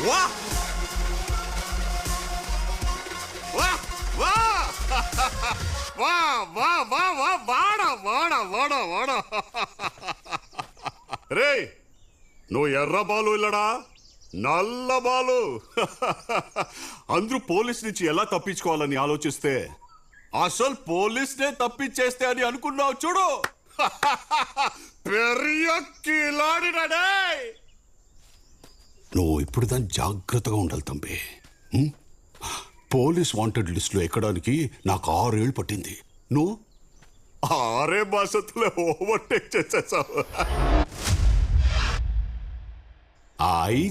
వా వా వా వా వా వా వా వాడా వాడా వాడా వాడా రే నువ్వు ఎర్ర బాలు ఇల్లడా నల్ల బాలు అందరూ పోలీస్ నుంచి ఎలా తప్పించుకోవాలని ఆలోచిస్తే అసలు పోలీస్నే తప్పించేస్తే అని అనుకున్నావు చూడు. పెరియ కిలాడినాడే. నువ్వు ఇప్పుడు దాన్ని జాగ్రత్తగా ఉండాలి తంబి. పోలీస్ వాంటెడ్ లిస్టులో ఎక్కడానికి నాకు 6 ఏళ్ళు పట్టింది. నువ్వు 6 మాసంలో ఓవర్టేక్ చేసేసావు. ఆ IG